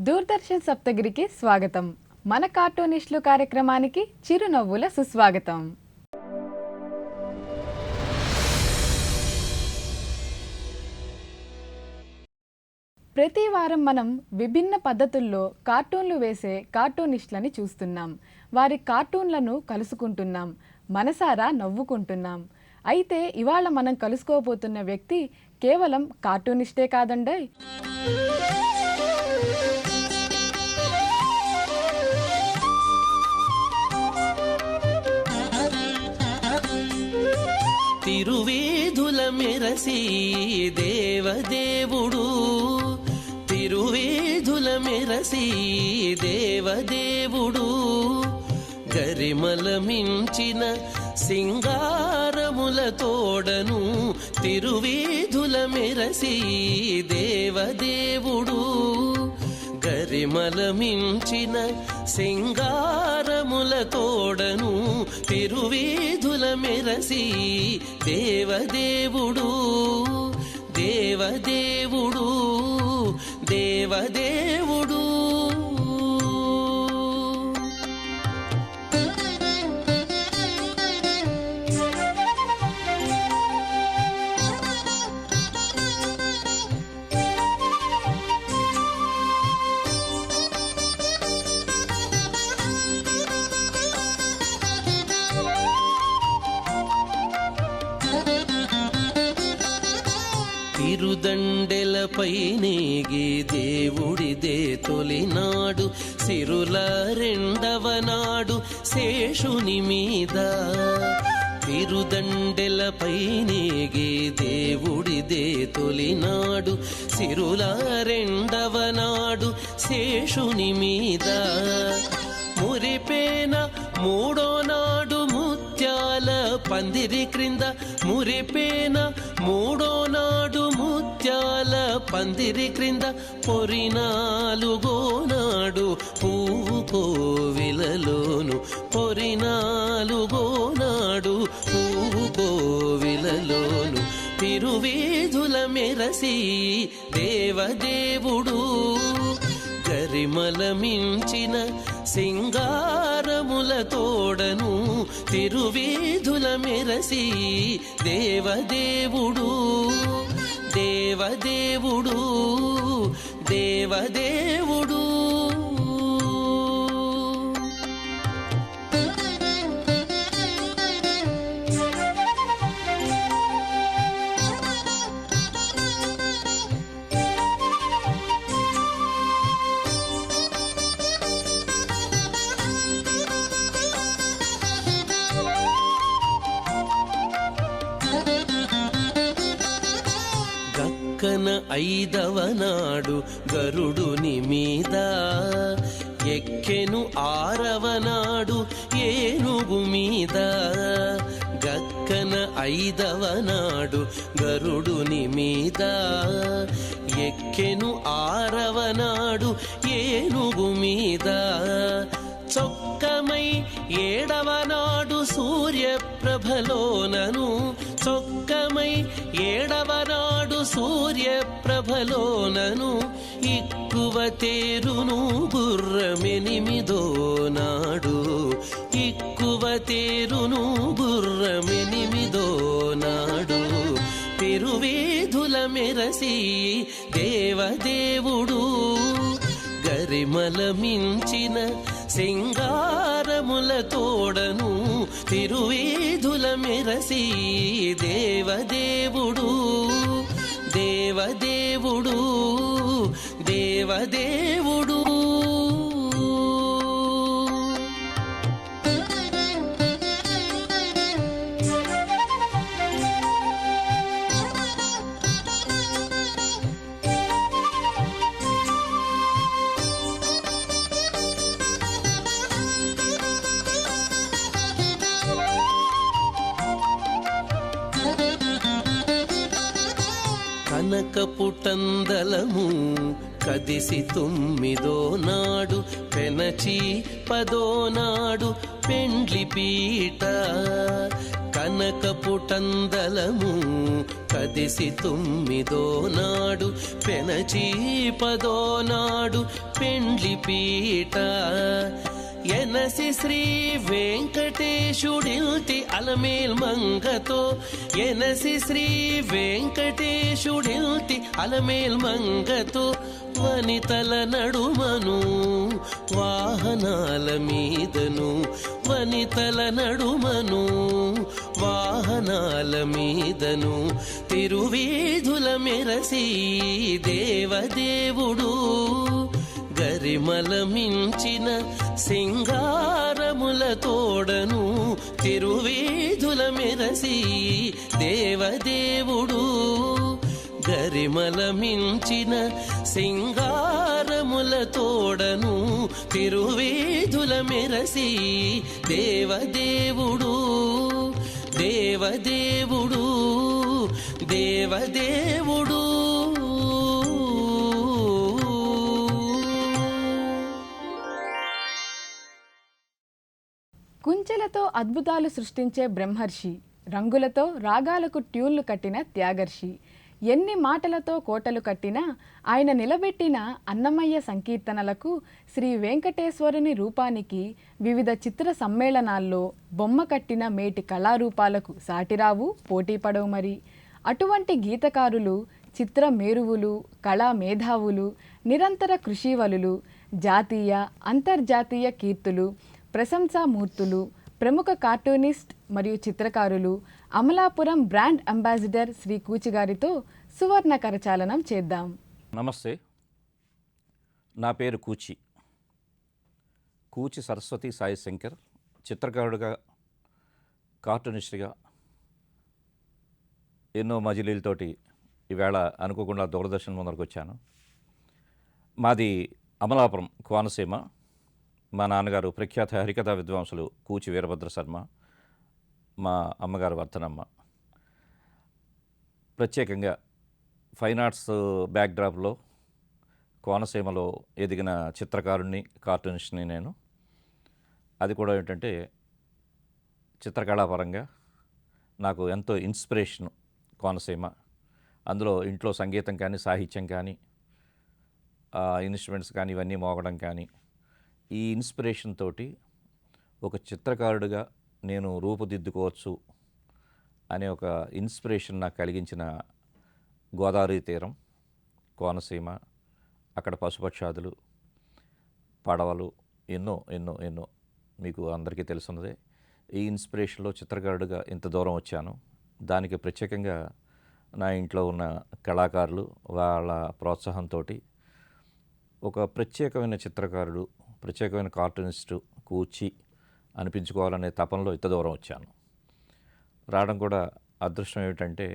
దూరదర్శన్ సప్తగిరికి స్వాగతం. మన కార్టూనిస్టులు కార్యక్రమానికి చిరునవ్వుల సుస్వాగతం. ప్రతి వారం మనం విభిన్న పద్ధతుల్లో కార్టూన్లు వేసే కార్టూనిస్టులని చూస్తున్నాం. వారి కార్టూన్లను కలుసుకుంటున్నాం, మనసారా నవ్వుకుంటున్నాం. అయితే ఇవాళ మనం కలుసుకోబోతున్న వ్యక్తి కేవలం కార్టూనిస్టే కాదండి. తిరువేధుల మెరసి దేవదేవుడు, తిరువేధుల మెరసి దేవదేవుడు, గరిమల మించిన సింగారముల తోడను, తిరువేధుల మెరసి దేవదేవుడు, గరిమల మించిన సింగారముల తోడను, తిరువేధుల మెరసి దేవదేవుడు, దేవదేవుడు, దేవదేవుడు. తిరుదండెలపై నేగి దేవుడిదే తొలినాడు, సిరుల రెండవ నాడు శేషుని మీద. తిరుదండెలపై నేగి దేవుడిదే తొలినాడు, సిరుల రెండవ నాడు శేషుని మీద. మురిపేన మూడో నాడు ముత్యాల పందిరి క్రింద, మురిపేన మూడో నాడు ముత్యాల పందిరి క్రింద, పొరినాలుగో నాడు పువ్వు కోవిలలోను, పొరినాలుగో నాడు పువ్వు కోవిలలోను, తిరువేధుల మెరసి దేవదేవుడు, గరిమల మించిన సింగారముల తోడను, తిరువేధుల మెరసి దేవదేవుడు, దేవదేవుడు, దేవదేవుడు. గక్కన ఐదవ నాడు గరుడుని మీద, ఎక్కెను ఆరవ నాడు ఏనుగు మీద. గక్కన ఐదవ నాడు గరుడుని మీద, ఎక్కెను ఆరవ నాడు ఏనుగు మీద. చొక్కమై ఏడవ నాడు సూర్యప్రభలోనను, చొక్కమై ఏడవ నాడు సూర్యప్రభలోనను, ఇక్కువ తేరును గుర్రమెనిమిదో నాడు, ఇక్కువ తేరును గుర్రమెనిమిదో నాడు, తిరువేధుల మెరసి దేవదేవుడు, గరిమల మించిన సింగారముల తోడను, తిరువేధుల మెరసి దేవదేవుడు, దేవదేవుడు, దేవదేవుడు. కనకపుటందలము కదిసి తొమ్మిదో నాడు, పెనచి పదో నాడు పెండ్లి పీట. కనకపుటందలము కదిసి తొమ్మిదో నాడు పెనచి పదో నాడు పెండ్లి పీట ఎనసి శ్రీ వెంకటేశుడిల్తి అలమేల్ మంగతో ఎనసి శ్రీ వెంకటేశుడిల్తి అలమేల్ మంగతో వనితల నడుమను వాహనాల మీదను వనితల నడుమను వాహనాల మీదను తిరువీధుల మెరసి దేవదేవుడు గరిమల మించిన సింగారముల తోడను తిరువీధుల మెరసి దేవదేవుడు గరిమల మించిన సింగారముల తోడను తిరువీధుల మెరసి దేవదేవుడు దేవదేవుడు దేవదేవుడు. కుంచెలతో అద్భుతాలు సృష్టించే బ్రహ్మర్షి, రంగులతో రాగాలకు ట్యూన్లు కట్టిన త్యాగర్షి, ఎన్ని మాటలతో కోటలు కట్టినా ఆయన నిలబెట్టిన అన్నమయ్య సంకీర్తనలకు, శ్రీ వెంకటేశ్వరుని రూపానికి, వివిధ చిత్ర సమ్మేళనాల్లో బొమ్మ కట్టిన మేటి కళారూపాలకు సాటిరావు, పోటీపడవు మరి. అటువంటి గీతకారులు, చిత్ర మేరువులు, కళా మేధావులు, నిరంతర కృషివలులు, జాతీయ అంతర్జాతీయ కీర్తులు, ప్రశంసామూర్తులు, ప్రముఖ కార్టూనిస్ట్ మరియు చిత్రకారులు, అమలాపురం బ్రాండ్ అంబాసిడర్ శ్రీ కూచి గారితో సువర్ణ కరచాలనం చేద్దాం. నమస్తే, నా పేరు కూచి సరస్వతి సాయి శంకర్. చిత్రకారుడిగా, కార్టూనిస్ట్గా ఎన్నో మజిలీలతోటి ఈవేళ అనుకోకుండా దూరదర్శన్ ముందరకు వచ్చాను. మాది అమలాపురం, కోనసీమ. మా నాన్నగారు ప్రఖ్యాత హరికథా విద్వాంసులు కూచి వీరభద్ర శర్మ, మా అమ్మగారు వర్ధనమ్మ. ప్రత్యేకంగా ఫైన్ ఆర్ట్స్ బ్యాక్డ్రాప్లో కోనసీమలో ఎదిగిన చిత్రకారుణ్ణి, కార్టూనిస్ట్ని నేను. అది కూడా ఏంటంటే చిత్రకళాపరంగా నాకు ఎంతో ఇన్స్పిరేషన్ కోనసీమ. అందులో ఇంట్లో సంగీతం కానీ, సాహిత్యం కానీ, ఇన్స్ట్రుమెంట్స్ కానీ, ఇవన్నీ మోగడం కానీ, ఈ ఇన్స్పిరేషన్ తోటి ఒక చిత్రకారుడిగా నేను రూపుదిద్దుకోవచ్చు అనే ఒక ఇన్స్పిరేషన్ నాకు కలిగించిన గోదావరి తీరం, కోనసీమ, అక్కడ పశుపక్షాదులు, పడవలు, ఎన్నో ఎన్నో ఎన్నో మీకు అందరికీ తెలుసున్నదే. ఈ ఇన్స్పిరేషన్లో చిత్రకారుడిగా ఇంత దూరం వచ్చాను. దానికి ప్రత్యేకంగా నా ఇంట్లో ఉన్న కళాకారులు వాళ్ళ ప్రోత్సాహంతో ఒక ప్రత్యేకమైన చిత్రకారుడు, ప్రత్యేకమైన కార్టూనిస్టు కూచి అనిపించుకోవాలనే తపనలో ఇంత దూరం వచ్చాను. రావడం కూడా అదృష్టం ఏమిటంటే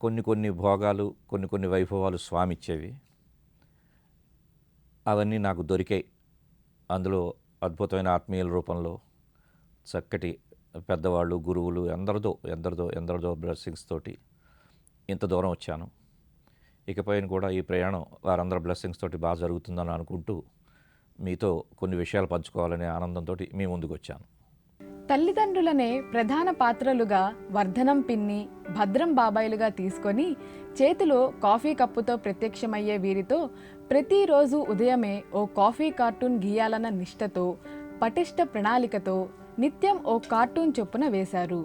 కొన్ని భోగాలు, కొన్ని వైభవాలు స్వామి ఇచ్చేవి. అవన్నీ నాకు దొరికాయి. అందులో అద్భుతమైన ఆత్మీయుల రూపంలో చక్కటి పెద్దవాళ్ళు, గురువులు, ఎందరిదో బ్లెస్సింగ్స్ తోటి ఇంత దూరం వచ్చాను. ఇకపైన కూడా ఈ ప్రయాణం వారందరి బ్లెస్సింగ్స్ తోటి బాగా జరుగుతుందని అనుకుంటూ మీతో కొన్ని విషయాలు పంచుకోవాలనే ఆనందంతో మీ ముందుకు వచ్చాను. తల్లిదండ్రులనే ప్రధాన పాత్రలుగా వర్ధనం పిన్ని, భద్రం బాబాయిలుగా తీసుకొని చేతిలో కాఫీ కప్పుతో ప్రత్యక్షమయ్యే వీరితో ప్రతిరోజు ఉదయమే ఓ కాఫీ కార్టూన్ గీయాలన్న నిష్టతో, పటిష్ట ప్రణాళికతో నిత్యం ఓ కార్టూన్ చొప్పున వేశారు.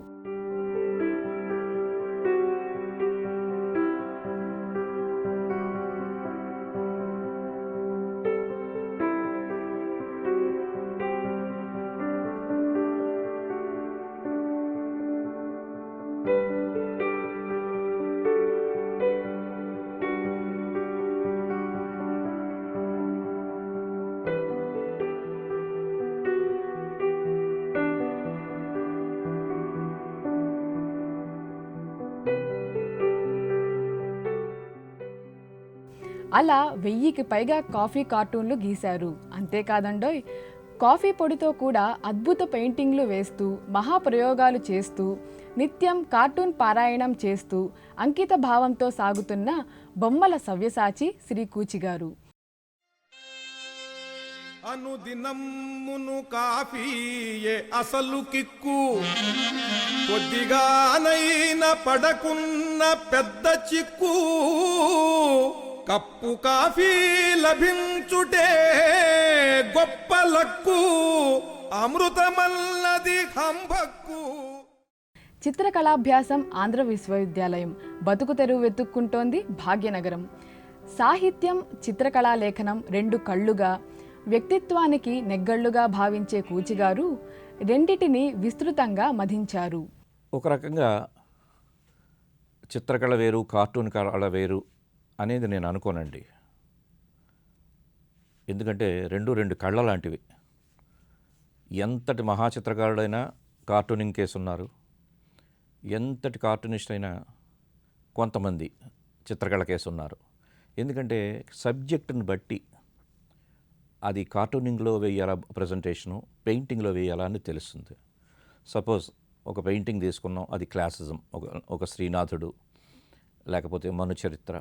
అలా 1000కి పైగా కాఫీ కార్టూన్లు గీశారు. అంతేకాదండోయ్, కాఫీ పొడితో కూడా అద్భుత పెయింటింగ్లు వేస్తూ, మహాప్రయోగాలు చేస్తూ, నిత్యం కార్టూన్ పారాయణం చేస్తూ అంకిత భావంతో సాగుతున్న బొమ్మల సవ్యసాచి శ్రీ కూచి గారు. అనుదినమ్మును కాఫీయే అసలు కిక్కు, కొద్దిగానైనా పడకున్న పెద్ద చిక్కు, కప్పు కాఫీ లభించుటే గొప్ప లక్కు, అమృతమల్లది హంభక్కు. చిత్రకళాభ్యాసం ఆంధ్ర విశ్వవిద్యాలయం, బతుకు తెరువు వెతుక్కుంటోంది భాగ్యనగరం. సాహిత్యం, చిత్రకళా లేఖనం రెండు కళ్ళుగా, వ్యక్తిత్వానికి నెగ్గళ్ళుగా భావించే కూచిగారు రెండిటిని విస్తృతంగా మధించారు. ఒక రకంగా చిత్రకళ వేరు, కార్టూన్ కళ వేరు అనేది నేను అనుకోనండి. ఎందుకంటే రెండు కళ్ళ లాంటివి. ఎంతటి మహాచిత్రకారుడైనా కార్టూనింగ్ కేసు ఉన్నారు, ఎంతటి కార్టూనిస్ట్ అయినా కొంతమంది చిత్రకళ కేసు ఉన్నారు. ఎందుకంటే సబ్జెక్టుని బట్టి అది కార్టూనింగ్లో వేయాలా ప్రజెంటేషను, పెయింటింగ్లో వేయాలా అని తెలుస్తుంది. సపోజ్ ఒక పెయింటింగ్ తీసుకున్నాం, అది క్లాసిజం, ఒక శ్రీనాథుడు, లేకపోతే మనుచరిత్ర,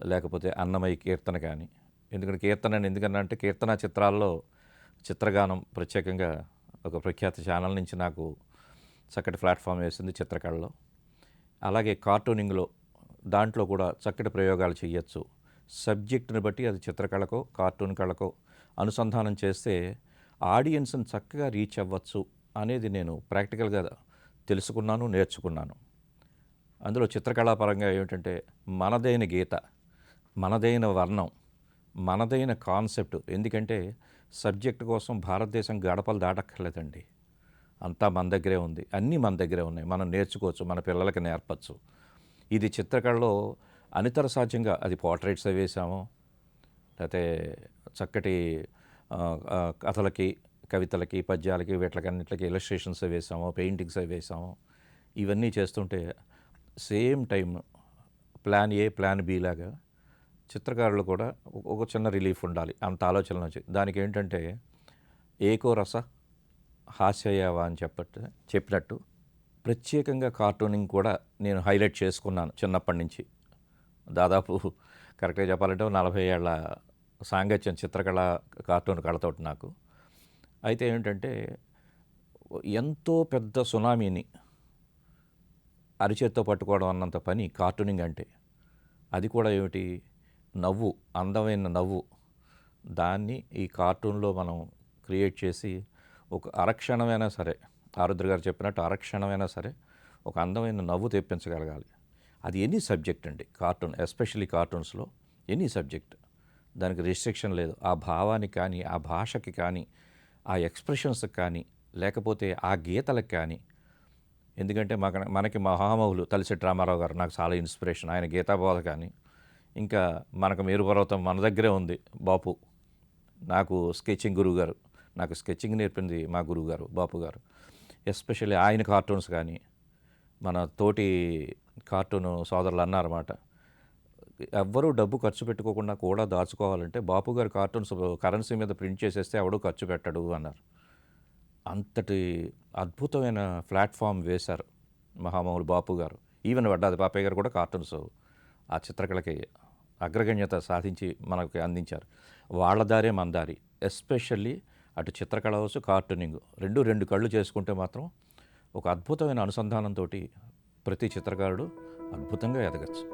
లేకపోతే అన్నమయ్య కీర్తన. కానీ ఎందుకంటే కీర్తన ఎందుకన్నా అంటే కీర్తన చిత్రాల్లో చిత్రగానం ప్రత్యేకంగా ఒక ప్రఖ్యాత ఛానల్ నుంచి నాకు చక్కటి ప్లాట్ఫామ్ వేసింది చిత్రకళలో. అలాగే కార్టూనింగ్లో దాంట్లో కూడా చక్కటి ప్రయోగాలు చేయొచ్చు. సబ్జెక్టుని బట్టి అది చిత్రకళకో కార్టూన్ కళకో అనుసంధానం చేస్తే ఆడియన్స్ని చక్కగా రీచ్ అవ్వచ్చు అనేది నేను ప్రాక్టికల్గా తెలుసుకున్నాను, నేర్చుకున్నాను. అందులో చిత్రకళాపరంగా ఏమిటంటే మనదైన గీత, మనదైన వర్ణం, మనదైన కాన్సెప్ట్. ఎందుకంటే సబ్జెక్ట్ కోసం భారతదేశం గడపలు దాటక్కర్లేదండి, అంతా మన దగ్గరే ఉంది, అన్నీ మన దగ్గరే ఉన్నాయి, మనం నేర్చుకోవచ్చు, మన పిల్లలకి నేర్పచ్చు. ఇది చిత్రకళలో అనితర సాధ్యంగా అది పోర్ట్రేట్స్ వేసాము, లేకపోతే చక్కటి కథలకి, కవితలకి, పద్యాలకి, వీటికన్నిటికి ఇలస్ట్రేషన్స్ వేసాము, పెయింటింగ్స్ వేసాము. ఇవన్నీ చేస్తుంటే same time plan A plan B లాగా చిత్రకారులు కూడా ఒక చిన్న రిలీఫ్ ఉండాలి, అంత ఆలోచనలు వచ్చి. దానికి ఏంటంటే ఏకో రస హాస్యయావా అని చెప్పినట్టు ప్రత్యేకంగా కార్టూనింగ్ కూడా నేను హైలైట్ చేసుకున్నాను చిన్నప్పటి నుంచి. దాదాపు కరెక్ట్గా చెప్పాలంటే 40 ఏళ్ల సాంగత్యం చిత్రకళ కార్టూన్ కళతోటి నాకు. అయితే ఏంటంటే ఎంతో పెద్ద సునామీని అరిచేత్తో పట్టుకోవడం అన్నంత పని కార్టూనింగ్ అంటే. అది కూడా ఏమిటి, నవ్వు, అందమైన నవ్వు. దాన్ని ఈ కార్టూన్లో మనం క్రియేట్ చేసి ఒక అరక్షణమైనా సరే, ఆరుద్ర గారు చెప్పినట్టు అరక్షణమైనా సరే ఒక అందమైన నవ్వు తెప్పించగలగాలి. అది ఎనీ సబ్జెక్ట్ అండి, కార్టూన్ ఎస్పెషల్లీ కార్టూన్స్లో ఎనీ సబ్జెక్ట్, దానికి రిస్ట్రిక్షన్ లేదు. ఆ భావానికి కానీ, ఆ భాషకి కానీ, ఆ ఎక్స్ప్రెషన్స్కి కానీ, లేకపోతే ఆ గీతలకు కానీ. ఎందుకంటే మనకి మహామహులు తలసిటి రామారావు గారు నాకు చాలా ఇన్స్పిరేషన్. ఆయన గీతాబోధ కానీ, ఇంకా మనకు మేరుపర్వతం మన దగ్గరే ఉంది బాపు, నాకు స్కెచింగ్ గురువు గారు, నాకు స్కెచింగ్ నేర్పింది మా గురువు గారు బాపు గారు. ఎస్పెషల్లీ ఆయన కార్టూన్స్ కానీ, మన తోటి కార్టూన్ సోదరులు అన్నారన్నమాట, ఎవ్వరూ డబ్బు ఖర్చు పెట్టుకోకుండా కూడా దాచుకోవాలంటే బాపు గారి కార్టూన్స్ కరెన్సీ మీద ప్రింట్ చేసేస్తే ఎవడూ ఖర్చు పెట్టడు అన్నారు. అంతటి అద్భుతమైన ప్లాట్ఫామ్ వేశారు మహామహులు బాపు గారు. ఈవెన్ వడ్డాది పాపయ్య గారు కూడా కార్టూన్స్ ఆ చిత్రకళకి అగ్రగణ్యత సాధించి మనకు అందించారు. వాళ్ళ దారే మన దారి. ఎస్పెషల్లీ అటు చిత్రకళ కావచ్చు, కార్టూనింగ్ రెండు కళ్ళు చేసుకుంటే మాత్రం ఒక అద్భుతమైన అనుసంధానంతో ప్రతి చిత్రకారుడు అద్భుతంగా ఎదగచ్చు.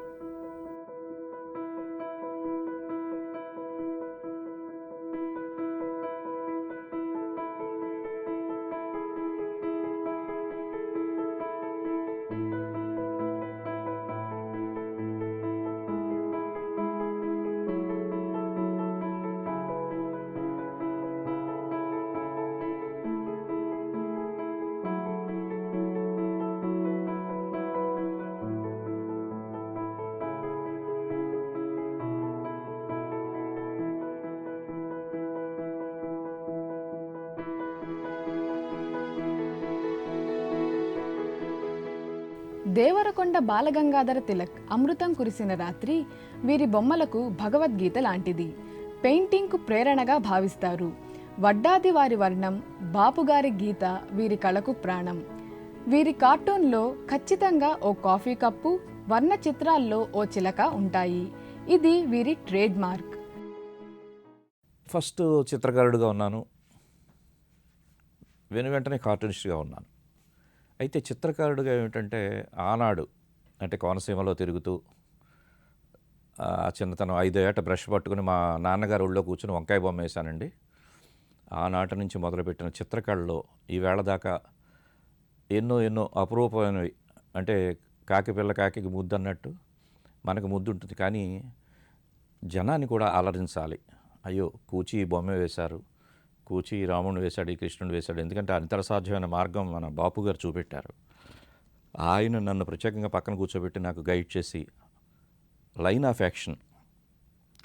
దేవరకొండ బాలగంగాధర తిలక్ అమృతం కురిసిన రాత్రి వీరి బొమ్మలకు భగవద్గీత లాంటిది. పెయింటింగ్కు ప్రేరణగా భావిస్తారు. వడ్డాది వారి వర్ణం, బాపుగారి గీత వీరి కళకు ప్రాణం. వీరి కార్టూన్లో ఖచ్చితంగా ఓ కాఫీ కప్పు, వర్ణ చిత్రాల్లో ఓ చిలక ఉంటాయి. ఇది వీరి ట్రేడ్ మార్క్. ఫస్ట్ చిత్రకారుడిగా ఉన్నాను, వెంటనే కార్టూనిస్ట్గా ఉన్నాను. అయితే చిత్రకారుడిగా ఏమిటంటే ఆనాడు అంటే కోనసీమలో తిరుగుతూ చిన్నతనం 5 ఏట బ్రష్ పట్టుకుని మా నాన్నగారు ఒళ్ళో కూర్చుని వంకాయ బొమ్మ వేశానండి. ఆనాటి నుంచి మొదలుపెట్టిన చిత్రకళలో ఈవేళ దాకా ఎన్నో ఎన్నో అపురూపమైనవి, అంటే కాకి పిల్ల కాకికి ముద్దు అన్నట్టు మనకు ముద్దు ఉంటుంది, కానీ జనాన్ని కూడా అలరించాలి. అయ్యో కూచి ఈ బొమ్మ వేశారు, కూచి ఈ రాముడిని వేశాడు, ఈ కృష్ణుడు వేశాడు, ఎందుకంటే అంతర సాధ్యమైన మార్గం మన బాపు గారు చూపెట్టారు. ఆయన నన్ను ప్రత్యేకంగా పక్కన కూర్చోబెట్టి నాకు గైడ్ చేసి లైన్ ఆఫ్ యాక్షన్,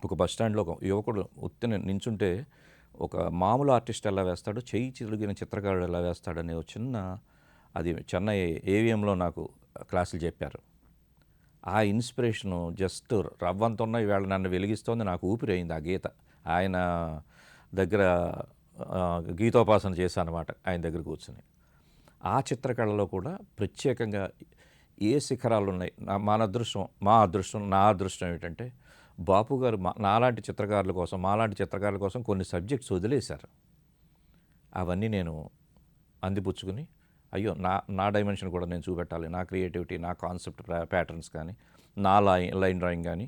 ఒక బస్ స్టాండ్లో ఒక యువకుడు ఉత్తిన నించుంటే ఒక మామూలు ఆర్టిస్ట్ ఎలా వేస్తాడో, చెయ్యి చిరిగిన చిత్రకారుడు ఎలా వేస్తాడనే ఒక చిన్న, అది చెన్నై ఏవిఎంలో నాకు క్లాసులు చెప్పారు. ఆ ఇన్స్పిరేషను జస్ట్ రవ్వంత ఉన్న ఈవేళ నన్ను వెలిగిస్తోంది, నాకు ఊపిరి అయింది ఆ గీత. ఆయన దగ్గర గీతోపాసన చేశానమాట, ఆయన దగ్గర కూర్చొని. ఆ చిత్రకళలో కూడా ప్రత్యేకంగా ఏ శిఖరాలు ఉన్నాయి. మా అదృష్టం నా అదృష్టం ఏమిటంటే బాపు గారు నాలాంటి చిత్రకారుల కోసం, మాలాంటి చిత్రకారుల కోసం కొన్ని సబ్జెక్ట్స్ వదిలేశారు. అవన్నీ నేను అందిపుచ్చుకుని అయ్యో నా డైమెన్షన్ కూడా నేను చూపెట్టాలి, నా క్రియేటివిటీ, నా కాన్సెప్ట్ ప్యాటర్న్స్ కానీ, నా లైన్ డ్రాయింగ్ కానీ,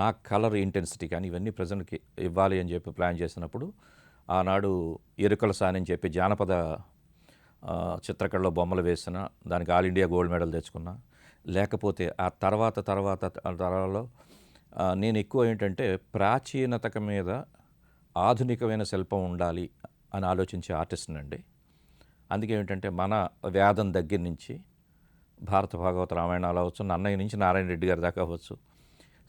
నా కలర్ ఇంటెన్సిటీ కానీ ఇవన్నీ ప్రజలకి ఇవ్వాలి అని చెప్పి ప్లాన్ చేసినప్పుడు ఆనాడు ఎరుకల సాని అని చెప్పి జానపద చిత్రకళలో బొమ్మలు వేసిన దానికి ఆల్ ఇండియా గోల్డ్ మెడల్ తెచ్చుకున్నా. లేకపోతే ఆ తరాలలో నేను ఎక్కువ ఏంటంటే ప్రాచీనత మీద ఆధునికమైన శిల్పం ఉండాలి అని ఆలోచించే ఆర్టిస్ట్నండి. అందుకే ఏంటంటే మన వేదం దగ్గర నుంచి భారత భాగవత రామాయణాలు అవ్వచ్చు, నన్నయ్య నుంచి నారాయణ రెడ్డి గారి దాకా అవ్వచ్చు,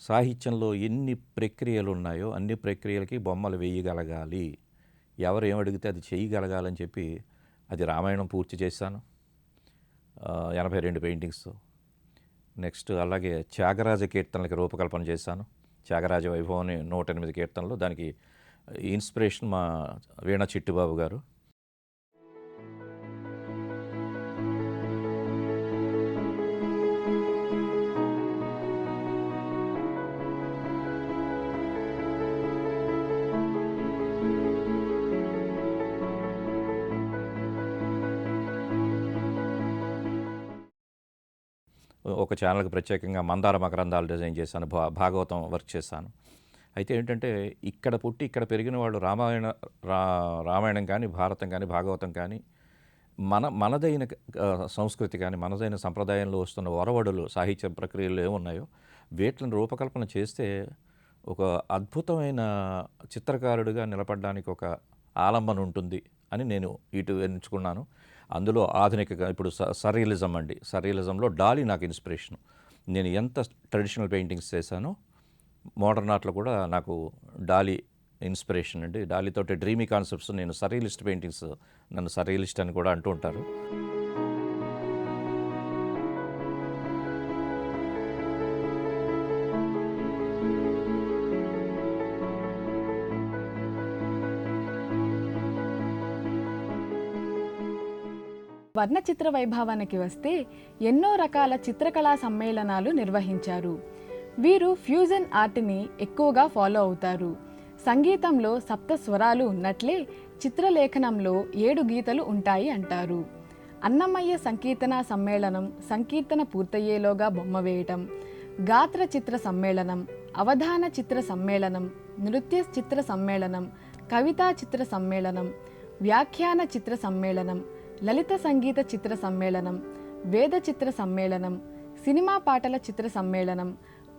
సాహిత్యంలో ఎన్ని ప్రక్రియలు ఉన్నాయో అన్ని ప్రక్రియలకి బొమ్మలు వేయగలగాలి, ఎవరు ఏమడిగితే అది చేయగలగాలని చెప్పి అది రామాయణం పూర్తి చేశాను 82 పెయింటింగ్స్తో. నెక్స్ట్ అలాగే త్యాగరాజ కీర్తనలకి రూపకల్పన చేశాను. త్యాగరాజ వైభవం అని 108 కీర్తనలు, దానికి ఇన్స్పిరేషన్ మా వీణ చిట్టిబాబు గారు. ఒక ఛానల్కి ప్రత్యేకంగా మందార మకరందాలు డిజైన్ చేశాను, భాగవతం వర్క్ చేశాను. అయితే ఏంటంటే ఇక్కడ పుట్టి ఇక్కడ పెరిగిన వాళ్ళు రామాయణం కానీ, భారతం కానీ, భాగవతం కానీ, మనదైన సంస్కృతి కానీ, మనదైన సంప్రదాయంలో వస్తున్న ఒరవడులు సాహిత్య ప్రక్రియలు ఏమున్నాయో వీటిని రూపకల్పన చేస్తే ఒక అద్భుతమైన చిత్రకారుడిగా నిలబడడానికి ఒక ఆలంబన ఉంటుంది అని నేను ఇటు ఎంచుకున్నాను. అందులో ఆధునిక ఇప్పుడు సర్రియలిజం అండి, సర్రియలిజంలో డాలీ నాకు ఇన్స్పిరేషన్. నేను ఎంత ట్రెడిషనల్ పెయింటింగ్స్ చేశానో మోడర్న్ ఆర్ట్లో కూడా నాకు డాలీ ఇన్స్పిరేషన్ అండి. డాలీతోటి డ్రీమీ కాన్సెప్ట్స్, నేను సర్రియలిస్ట్ పెయింటింగ్స్, నన్ను సర్రియలిస్ట్ అని కూడా అంటూ ఉంటారు. వర్ణచిత్ర వైభవానికి వస్తే ఎన్నో రకాల చిత్రకళా సమ్మేళనాలు నిర్వహించారు. వీరు ఫ్యూజన్ ఆర్ట్ని ఎక్కువగా ఫాలో అవుతారు. సంగీతంలో 7 స్వరాలు ఉన్నట్లే చిత్రలేఖనంలో 7 గీతలు ఉంటాయి అంటారు. అన్నమయ్య సంకీర్తన సమ్మేళనం, సంకీర్తన పూర్తయ్యేలోగా బొమ్మ వేయటం, గాత్ర చిత్ర సమ్మేళనం, అవధాన చిత్ర సమ్మేళనం, నృత్య చిత్ర సమ్మేళనం, కవితా చిత్ర సమ్మేళనం, వ్యాఖ్యాన చిత్ర సమ్మేళనం, లలిత సంగీత చిత్ర సమ్మేళనం, వేద చిత్ర సమ్మేళనం, సినిమా పాటల చిత్ర సమ్మేళనం,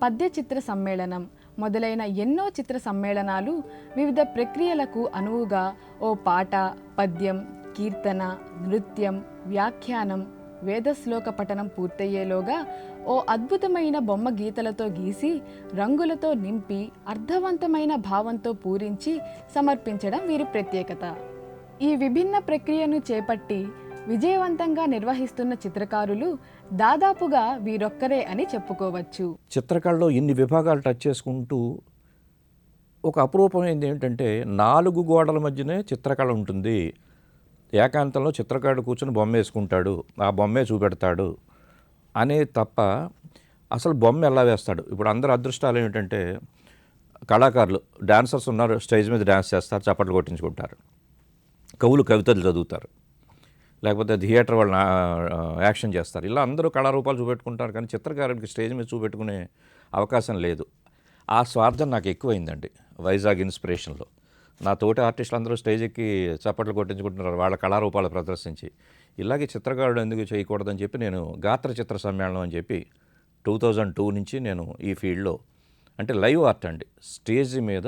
పద్య చిత్ర సమ్మేళనం మొదలైన ఎన్నో చిత్ర సమ్మేళనాలు వివిధ ప్రక్రియలకు అనువుగా ఓ పాట, పద్యం, కీర్తన, నృత్యం, వ్యాఖ్యానం, వేదశ్లోక పఠనం పూర్తయ్యేలోగా ఓ అద్భుతమైన బొమ్మ గీతలతో గీసి రంగులతో నింపి అర్థవంతమైన భావంతో పూరించి సమర్పించడం వీరి ప్రత్యేకత. ఈ విభిన్న ప్రక్రియను చేపట్టి విజయవంతంగా నిర్వహిస్తున్న చిత్రకారులు దాదాపుగా వీరొక్కరే అని చెప్పుకోవచ్చు. చిత్రకళలో ఇన్ని విభాగాలు టచ్ చేసుకుంటూ ఒక అపురూపమైనది ఏంటంటే 4 గోడల మధ్యనే చిత్రకళ ఉంటుంది. ఏకాంతంలో చిత్రకారుడు కూర్చొని బొమ్మ వేసుకుంటాడు, ఆ బొమ్మే చూపెడతాడు అనే తప్ప అసలు బొమ్మ ఎలా వేస్తాడు. ఇప్పుడు అందరి అదృష్టాలు ఏమిటంటే కళాకారులు డాన్సర్స్ ఉన్నారు, స్టేజ్ మీద డ్యాన్స్ చేస్తారు, చప్పట్లు కొట్టించుకుంటారు. కవులు కవితలు చదువుతారు, లేకపోతే థియేటర్ వాళ్ళు యాక్షన్ చేస్తారు. ఇలా అందరూ కళారూపాలు చూపెట్టుకుంటారు, కానీ చిత్రకారుడికి స్టేజ్ మీద చూపెట్టుకునే అవకాశం లేదు. ఆ స్వార్థం నాకు ఎక్కువైందండి వైజాగ్ ఇన్స్పిరేషన్లో. నా తోటి ఆర్టిస్టులు అందరూ స్టేజ్ ఎక్కి చప్పట్లు కొట్టించుకుంటున్నారు వాళ్ళ కళారూపాలు ప్రదర్శించి. ఇలాగే చిత్రకారుడు ఎందుకు చేయకూడదని చెప్పి నేను గాత్ర చిత్ర సమ్మేళనం అని చెప్పి 2002 నుంచి నేను ఈ ఫీల్డ్లో, అంటే లైవ్ ఆర్ట్ అండి, స్టేజ్ మీద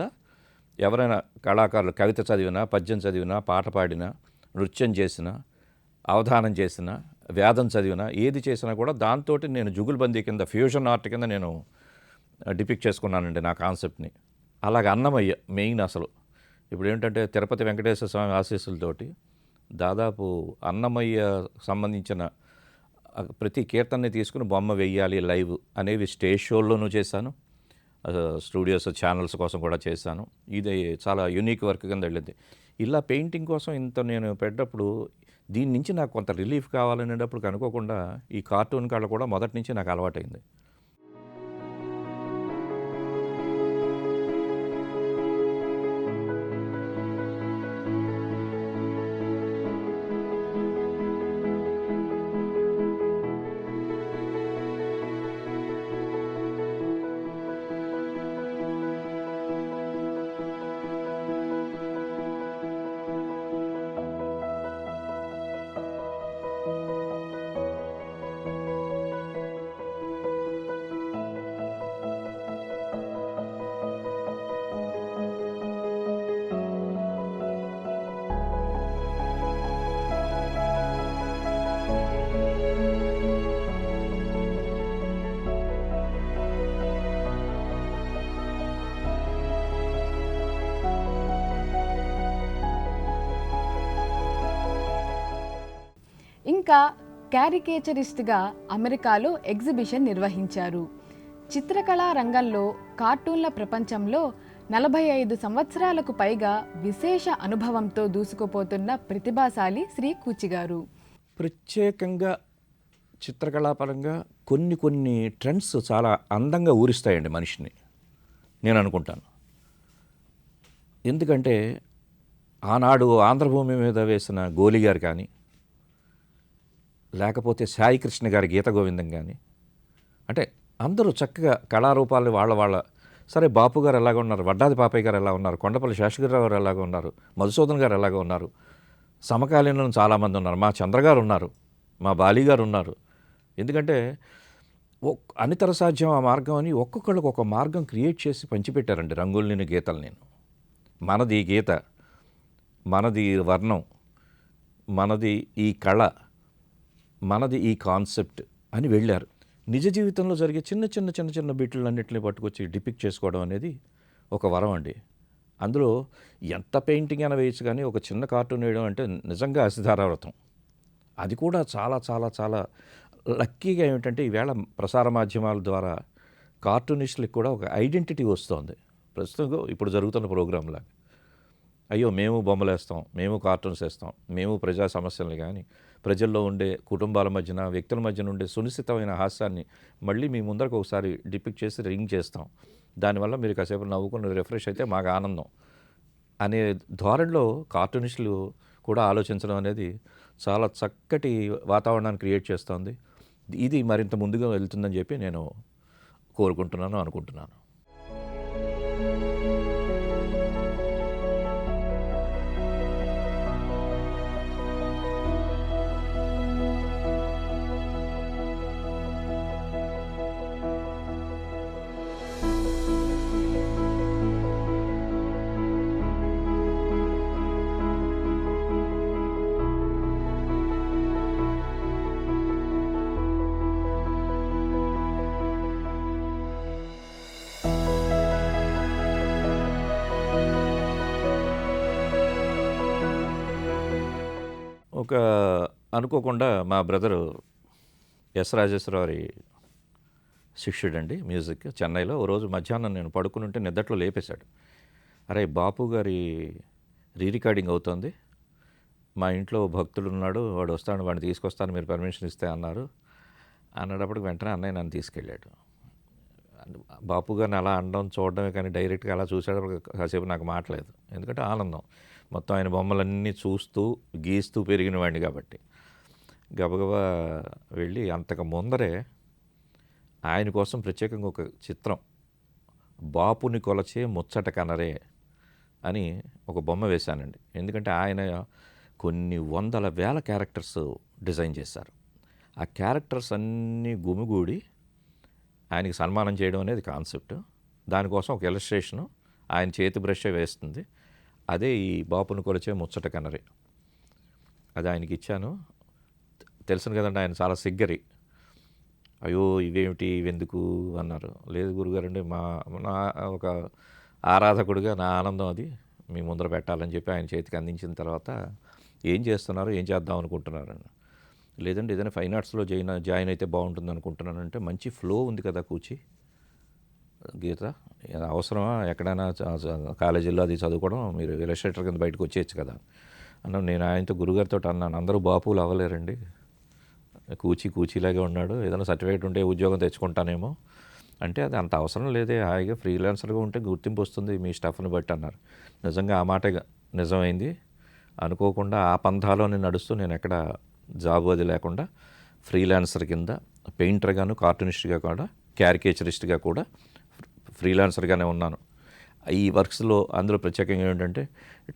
ఎవరైనా కళాకారులు కవిత చదివినా, పద్యం చదివినా, పాట పాడినా, నృత్యం చేసినా, అవధానం చేసినా, వేదం చదివినా, ఏది చేసినా కూడా దాంతో నేను జుగుల్బందీ కింద ఫ్యూజన్ ఆర్ట్ కింద నేను డిపిక్ట్ చేసుకున్నానండి నా కాన్సెప్ట్ని. అలాగ అన్నమయ్య మెయిన్ అసలు. ఇప్పుడు ఏంటంటే తిరుపతి వెంకటేశ్వర స్వామి ఆశీస్సులతోటి దాదాపు అన్నమయ్య సంబంధించిన ప్రతి కీర్తనని తీసుకుని బొమ్మ వెయ్యాలి లైవ్ అనేవి స్టేజ్ షోల్లోనూ చేశాను, స్టూడియోస్ ఛానల్స్ కోసం కూడా చేశాను. ఇది చాలా యూనిక్ వర్క్ కింద వెళ్ళింది. ఇలా పెయింటింగ్ కోసం ఇంత నేను పెట్టినప్పుడు దీని నుంచి నాకు కొంత రిలీఫ్ కావాలనేటప్పుడు అనుకోకుండా ఈ కార్టూన్ కళ కూడా మొదటి నుంచి నాకు అలవాటైంది. ఇంకా క్యారికేచరిస్ట్గా అమెరికాలో ఎగ్జిబిషన్ నిర్వహించారు. చిత్రకళా రంగంలో కార్టూన్ల ప్రపంచంలో 45 సంవత్సరాలకు పైగా విశేష అనుభవంతో దూసుకుపోతున్న ప్రతిభాశాలి శ్రీ కూచి గారు. ప్రత్యేకంగా చిత్రకళాపరంగా కొన్ని ట్రెండ్స్ చాలా అందంగా ఊరిస్తాయండి మనిషిని, నేను అనుకుంటాను. ఎందుకంటే ఆనాడు ఆంధ్రభూమి మీద వేసిన గోలి గారు కానీ, లేకపోతే సాయి కృష్ణ గారి గీత గోవిందం కానీ, అంటే అందరూ చక్కగా కళారూపాలని వాళ్ళ సరే బాపు గారు ఎలాగ ఉన్నారు, వడ్డాది పాపయ్య గారు ఎలా ఉన్నారు, కొండపల్లి శేషగిరిరావు గారు ఎలాగ ఉన్నారు, మధుసూదన్ గారు ఎలాగ ఉన్నారు, సమకాలీనం చాలామంది ఉన్నారు, మా చంద్రగారు ఉన్నారు, మా బాలి గారు ఉన్నారు. ఎందుకంటే అనితర సాధ్యం ఆ మార్గం అని ఒక్కొక్కళ్ళకి ఒక మార్గం క్రియేట్ చేసి పంచిపెట్టారండి రంగుల్ని గీతలు. నేను మనది గీత, మనది వర్ణం, మనది ఈ కళ, మనది ఈ కాన్సెప్ట్ అని వెళ్ళారు. నిజ జీవితంలో జరిగే చిన్న బిట్లన్నింటినీ పట్టుకొచ్చి డిపిక్ట్ చేసుకోవడం అనేది ఒక వరం అండి. అందులో ఎంత పెయింటింగ్ అయినా వేయచ్చు, కానీ ఒక చిన్న కార్టూన్ వేయడం అంటే నిజంగా అసిధారావ్రతం. అది కూడా చాలా చాలా చాలా లక్కీగా ఏమిటంటే ఈవేళ ప్రసార మాధ్యమాల ద్వారా కార్టూనిస్టులకు కూడా ఒక ఐడెంటిటీ వస్తుంది. ప్రస్తుతం ఇప్పుడు జరుగుతున్న ప్రోగ్రాంలాగా, అయ్యో మేము బొమ్మలు వేస్తాం, మేము కార్టూన్స్ వేస్తాం, మేము ప్రజా సమస్యలను కానీ ప్రజల్లో ఉండే కుటుంబాల మధ్యన వ్యక్తుల మధ్యన ఉండే సునిశ్చితమైన హాస్యాన్ని మళ్ళీ మీ ముందరకు ఒకసారి డిపిక్ట్ చేసి రింగ్ చేస్తాం, దానివల్ల మీరు కాసేపు నవ్వుకుని రిఫ్రెష్ అయితే మాకు ఆనందం అనే ధోరణిలో కార్టూనిస్టులు కూడా ఆలోచించడం అనేది చాలా చక్కటి వాతావరణాన్ని క్రియేట్ చేస్తుంది. ఇది మరింత ముందుగా వెళ్తుందని చెప్పి నేను కోరుకుంటున్నాను, అనుకుంటున్నాను. ఒక అనుకోకుండా మా బ్రదరు ఎస్ రాజేశ్వరరావు శిష్యుడండి మ్యూజిక్, చెన్నైలో. ఓ రోజు మధ్యాహ్నం నేను పడుకుని ఉంటే నిద్దట్లో లేపేశాడు. అరే బాపు గారి రికార్డింగ్ అవుతుంది, మా ఇంట్లో భక్తుడు ఉన్నాడు, వాడు వస్తాడు, వాడిని తీసుకొస్తాను, మీరు పర్మిషన్ ఇస్తే అన్నారు. అన్నప్పటికి వెంటనే అన్నయ్య నన్ను తీసుకెళ్ళాడు. బాపు గారిని అలా అనడం చూడడమే కానీ డైరెక్ట్గా అలా చూసాడు కాసేపు నాకు మాట్లేదు. ఎందుకంటే ఆనందం మొత్తం ఆయన బొమ్మలన్నీ చూస్తూ గీస్తూ పెరిగిన వాడిని కాబట్టి గబగబా వెళ్ళి అంతకు ముందరే ఆయన కోసం ప్రత్యేకంగా ఒక చిత్రం బాపుని కొలచే ముచ్చట కనరే అని ఒక బొమ్మ వేశానండి. ఎందుకంటే ఆయన కొన్ని వందల వేల క్యారెక్టర్స్ డిజైన్ చేశారు. ఆ క్యారెక్టర్స్ అన్నీ గుమిగూడి ఆయనకి సన్మానం చేయడం అనేది కాన్సెప్ట్. దానికోసం ఒక ఇలస్ట్రేషను ఆయన చేతి బ్రష్ వేస్తుంది. అదే ఈ బాపుని కొలిచే ముచ్చట కనరే. అది ఆయనకి ఇచ్చాను. తెలుసును కదండి ఆయన చాలా సిగ్గరి. అయ్యో ఇవేమిటి ఇవెందుకు అన్నారు. లేదు గురుగారండి నా ఒక ఆరాధకుడిగా నా ఆనందం అది మీ ముందర పెట్టాలని చెప్పి ఆయన చేతికి అందించిన తర్వాత ఏం చేస్తున్నారు, ఏం చేద్దాం అనుకుంటున్నారని. లేదండి ఏదైనా ఫైన్ ఆర్ట్స్లో జాయిన్ అయితే బాగుంటుంది అనుకుంటున్నానంటే, మంచి ఫ్లో ఉంది కదా కూచి గీత, అవసరమా ఎక్కడైనా కాలేజీలో అది చదువుకోవడం, మీరు ఇలస్ట్రేటర్ కింద బయటకు వచ్చేయచ్చు కదా అన్నాను. నేను ఆయనతో గురుగారితో అన్నాను, అందరూ బాపులు అవ్వలేరండి, కూచీలాగే ఉన్నాడు, ఏదైనా సర్టిఫికేట్ ఉంటే ఉద్యోగం తెచ్చుకుంటానేమో అంటే అది అంత అవసరం లేదే, హాయిగా ఫ్రీలాన్సర్గా ఉంటే గుర్తింపు వస్తుంది మీ స్టాఫ్ని బట్టి అన్నారు. నిజంగా ఆ మాట నిజమైంది. అనుకోకుండా ఆ పంథాలోనే నడుస్తూ నేను ఎక్కడ జాబ్ అది లేకుండా ఫ్రీలాన్సర్ కింద పెయింటర్గాను, కార్టూనిస్ట్గా కూడా, క్యారికేచరిస్ట్గా కూడా ఫ్రీలాన్సర్గానే ఉన్నాను. ఈ వర్క్స్లో అందులో ప్రత్యేకంగా ఏంటంటే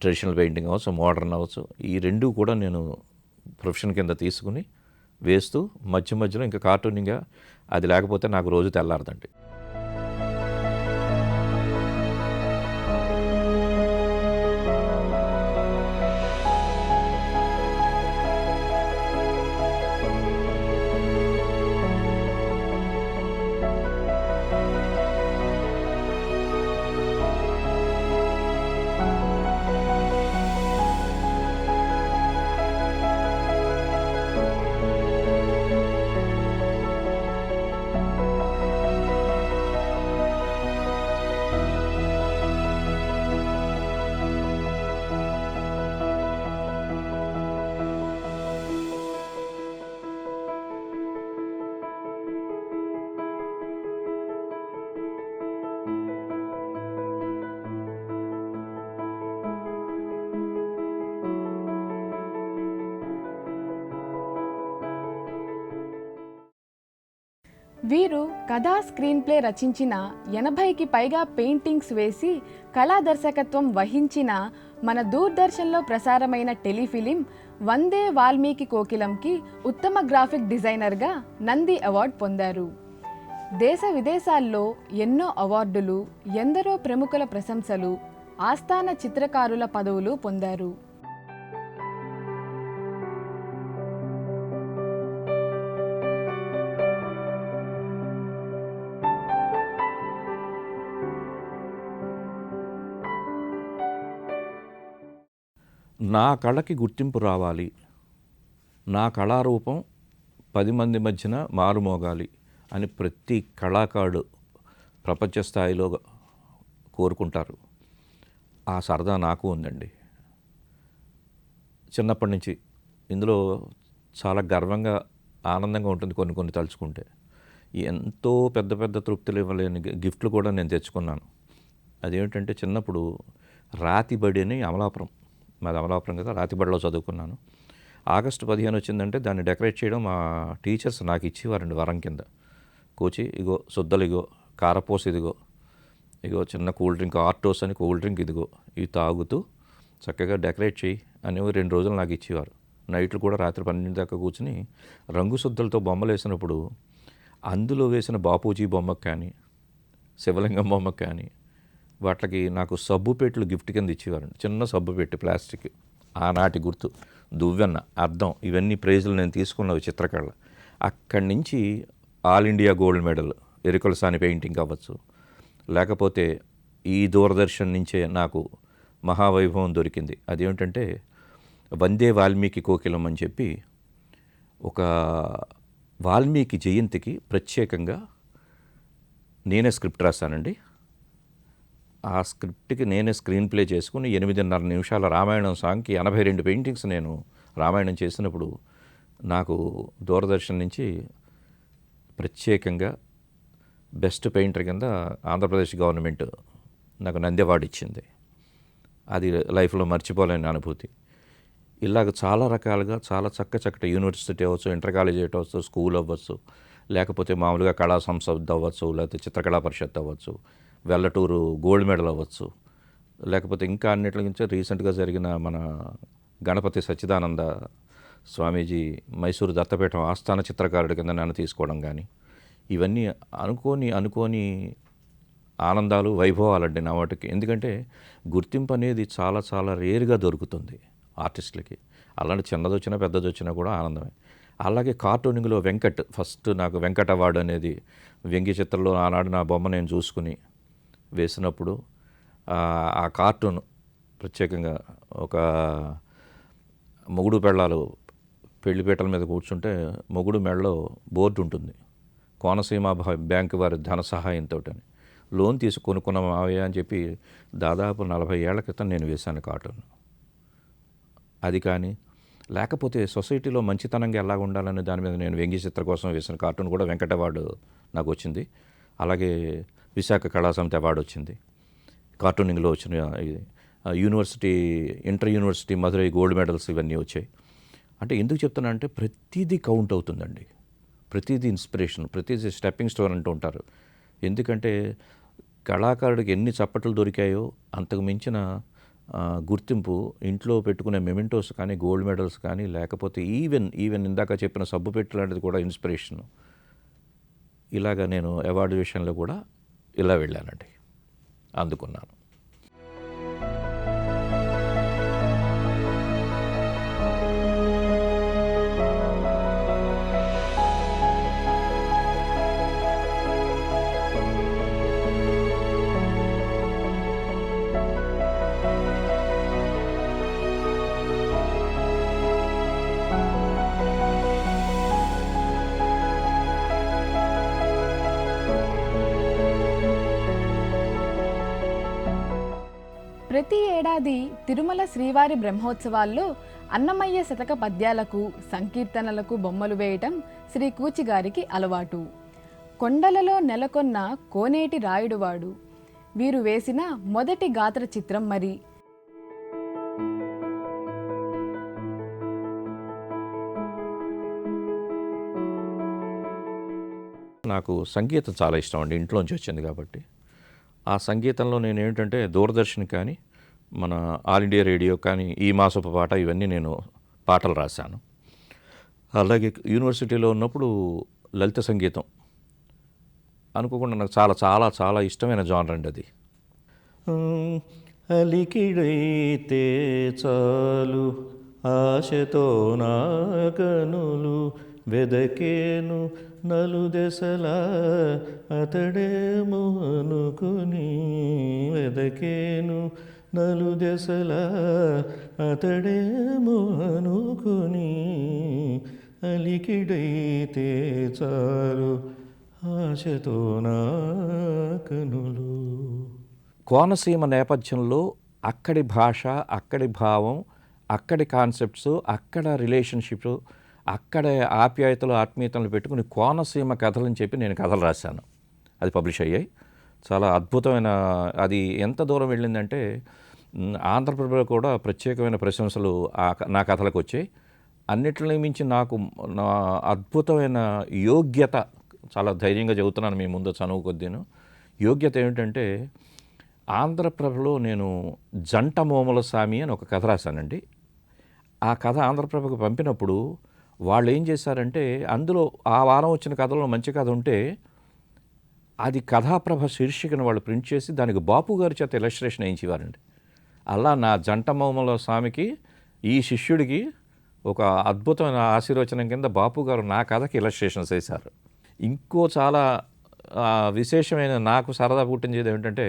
ట్రెడిషనల్ పెయింటింగ్ అవ్వచ్చు, మోడర్న్ అవ్వచ్చు, ఈ రెండు కూడా నేను ప్రొఫెషన్ కింద తీసుకుని వేస్తూ మధ్యలో ఇంకా కార్టూనింగ్గా అది లేకపోతే నాకు రోజు తెల్లారదండి. వీరు కథా స్క్రీన్ ప్లే రచించిన 80కి పైగా పెయింటింగ్స్ వేసి కళా దర్శకత్వం వహించిన మన దూరదర్శన్లో ప్రసారమైన టెలిఫిలిం వందే వాల్మీకి కోకిలంకి ఉత్తమ గ్రాఫిక్ డిజైనర్గా నంది అవార్డు పొందారు. దేశ విదేశాల్లో ఎన్నో అవార్డులు, ఎందరో ప్రముఖుల ప్రశంసలు, ఆస్థాన చిత్రకారుల పదవులు పొందారు. నా కళకి గుర్తింపు రావాలి, నా కళారూపం 10 మంది మధ్యన మారుమోగాలి అని ప్రతి కళాకారుడు ప్రపంచ స్థాయిలో కోరుకుంటారు. ఆ సరదా నాకు ఉందండి చిన్నప్పటి నుంచి. ఇందులో చాలా గర్వంగా, ఆనందంగా ఉంటుంది కొన్ని తలుచుకుంటే. ఎంతో పెద్ద తృప్తులు ఇవ్వలేని గిఫ్ట్లు కూడా నేను తెచ్చుకున్నాను. అదేమిటంటే చిన్నప్పుడు రాతిబడి అని అమలాపురం, మాది అమలాపురం కదా, రాతిబడిలో చదువుకున్నాను. ఆగస్టు 15 వచ్చిందంటే దాన్ని డెకరేట్ చేయడం మా టీచర్స్ నాకు ఇచ్చేవారండి వరం కింద. కోచి ఇగో శుద్ధలు, ఇగో కారపోస్, ఇగో చిన్న కూల్ డ్రింక్ ఆర్టోస్ అని కూల్ డ్రింక్, ఇదిగో ఇవి తాగుతూ చక్కగా డెకరేట్ చేయి అనేవి 2 రోజులు నాకు ఇచ్చేవారు. నైట్లు కూడా రాత్రి 12 దాకా కూర్చుని రంగు శుద్ధలతో బొమ్మలు వేసినప్పుడు అందులో వేసిన బాపూజీ బొమ్మకు కానీ, శివలింగం బొమ్మకు కానీ వాటికి నాకు సబ్బు పెట్టెలు గిఫ్ట్ కింద ఇచ్చేవారండి. చిన్న సబ్బు పెట్టి ప్లాస్టిక్, ఆనాటి గుర్తు, దువ్వెన్న, అద్దం, ఇవన్నీ ప్రైజులు నేను తీసుకున్నవి చిత్రకళ. అక్కడి నుంచి all India gold medal Erukalasani painting అవ్వచ్చు, లేకపోతే ఈ దూరదర్శన్ నుంచే నాకు మహావైభవం దొరికింది. అదేమిటంటే వందే వాల్మీకి కోకిలం అని చెప్పి ఒక వాల్మీకి జయంతికి ప్రత్యేకంగా నేనే స్క్రిప్ట్ రాశానండి. ఆ స్క్రిప్ట్కి నేనే స్క్రీన్ ప్లే చేసుకుని 8.5 నిమిషాల రామాయణం సాంగ్కి 82 పెయింటింగ్స్ నేను రామాయణం చేసినప్పుడు నాకు దూరదర్శన్ నుంచి ప్రత్యేకంగా బెస్ట్ పెయింటర్ కింద ఆంధ్రప్రదేశ్ గవర్నమెంట్ నాకు నంది అవార్డు ఇచ్చింది. అది లైఫ్లో మర్చిపోలేని అనుభూతి. ఇలాగ చాలా రకాలుగా చాలా చక్కటి యూనివర్సిటీ అవ్వచ్చు, ఇంటర్ కాలేజీ అవ్వచ్చు, స్కూల్ అవ్వచ్చు, లేకపోతే మామూలుగా కళా సంస్థ అవ్వచ్చు, లేకపోతే చిత్రకళా పరిషత్ అవ్వచ్చు, వెల్లటూరు గోల్డ్ మెడల్ అవ్వచ్చు, లేకపోతే ఇంకా అన్నిటి నుంచి రీసెంట్గా జరిగిన మన గణపతి సచ్చిదానంద స్వామీజీ మైసూరు దత్తపీఠం ఆస్థాన చిత్రకారుడి కింద నన్ను తీసుకోవడం కానీ, ఇవన్నీ అనుకోని ఆనందాలు, వైభవాలండి నా వాటికి. ఎందుకంటే గుర్తింపు అనేది చాలా చాలా రేరుగా దొరుకుతుంది ఆర్టిస్టులకి. అలాంటి చిన్నదొచ్చినా పెద్దదొచ్చినా కూడా ఆనందమే. అలాగే కార్టూనింగ్లో ఫస్ట్ నాకు వెంకట్ అవార్డు అనేది వ్యంగ్య చిత్రంలో ఆనాడు నా బొమ్మ నేను చూసుకుని వేసినప్పుడు ఆ కార్టూన్ ప్రత్యేకంగా ఒక మొగుడు పెళ్ళాలు పెళ్లిపీటల మీద కూర్చుంటే మొగుడు మెడలో బోర్డు ఉంటుంది, కోనసీమ బ్యాంకు వారి ధన సహాయంతో అని. లోన్ తీసి కొనుక్కున్న మావయ్య అని చెప్పి దాదాపు 40 ఏళ్ల క్రితం నేను వేశాను కార్టూన్. అది కానీ లేకపోతే సొసైటీలో మంచితనంగా ఎలా ఉండాలనే దాని మీద నేను వ్యంగ్య చిత్ర కోసం వేసిన కార్టూన్ కూడా వెంకట అవార్డు నాకు వచ్చింది. అలాగే విశాఖ కళా సమితి అవార్డు వచ్చింది. కార్టూనింగ్లో వచ్చిన university, inter university Madurai gold medals ఇవన్నీ వచ్చాయి. అంటే ఎందుకు చెప్తున్నా అంటే ప్రతిదీ కౌంట్ అవుతుందండి, ప్రతిదీ ఇన్స్పిరేషన్, ప్రతిదీ స్టెప్పింగ్ స్టోన్ అంటూ ఉంటారు. ఎందుకంటే కళాకారుడికి ఎన్ని చప్పట్లు దొరికాయో అంతకు మించిన గుర్తింపు ఇంట్లో పెట్టుకునే మెమెంటోస్ కానీ, గోల్డ్ మెడల్స్ కానీ, లేకపోతే ఈవెన్ ఇందాక చెప్పిన సబ్బు పెట్టు లాంటిది కూడా ఇన్స్పిరేషన్. ఇలాగా నేను అవార్డు విషయంలో కూడా ఇలా వెళ్ళానండి, అందుకున్నాను. ప్రతి ఏడాది తిరుమల శ్రీవారి బ్రహ్మోత్సవాల్లో అన్నమయ్య శతక పద్యాలకు, సంకీర్తనలకు బొమ్మలు వేయటం శ్రీ కూచి గారికి అలవాటు. కొండలలో నెలకొన్న కోనేటి రాయుడువాడు వీరు వేసిన మొదటి గాత్ర చిత్రం మరి. నాకు సంగీతం చాలా ఇష్టం అండి, ఇంట్లోంచి వచ్చింది కాబట్టి. ఆ సంగీతంలో నేను ఏంటంటే దూరదర్శన్ కానీ, మన ఆల్ ఇండియా రేడియో కానీ, ఈ మాసపు పాట ఇవన్నీ నేను పాటలు రాశాను. అలాగే యూనివర్సిటీలో ఉన్నప్పుడు లలిత సంగీతం అనుకోకుండా నాకు చాలా చాలా చాలా ఇష్టమైన జానర్ అండి అది. అలికిడైతే చాలు ఆశతో నా కనులు వెదకేను నలుదెసలా అతడేమో అనుకుని, వెదకేను నలుదెసలా అతడేమో అనుకుని, అలికిడైతే చాలు ఆశతో నా కనులు. కోనసీమ నేపథ్యంలో అక్కడి భాష, అక్కడి భావం, అక్కడి కాన్సెప్ట్స్, అక్కడ రిలేషన్షిప్స్, అక్కడ ఆప్యాయతలు, ఆత్మీయతలు పెట్టుకుని కోనసీమ కథలని చెప్పి నేను కథలు రాశాను. అది పబ్లిష్ అయ్యాయి. చాలా అద్భుతమైన, అది ఎంత దూరం వెళ్ళిందంటే ఆంధ్రప్రభలో కూడా ప్రత్యేకమైన ప్రశంసలు నా కథలకు వచ్చాయి. అన్నిటిని మించి నాకు నా అద్భుతమైన యోగ్యత, చాలా ధైర్యంగా చెబుతున్నాను మీ ముందు చనువు కొద్దీను, యోగ్యత ఏమిటంటే ఆంధ్రప్రభలో నేను జంట మోముల స్వామి అని ఒక కథ రాశానండి. ఆ కథ ఆంధ్రప్రభకు పంపినప్పుడు వాళ్ళు ఏం చేశారంటే, అందులో ఆ వారం వచ్చిన కథలో మంచి కథ ఉంటే అది కథాప్రభ శీర్షికను వాళ్ళు ప్రింట్ చేసి దానికి బాపు గారి చేత ఇలస్ట్రేషన్ వేయించేవారండి. అలా నా జంట మోముల స్వామికి, ఈ శిష్యుడికి ఒక అద్భుతమైన ఆశీర్వచనం కింద బాపు గారు నా కథకి ఇలస్ట్రేషన్స్ వేశారు. ఇంకో చాలా విశేషమైన, నాకు సరదా పుట్టించేది ఏమిటంటే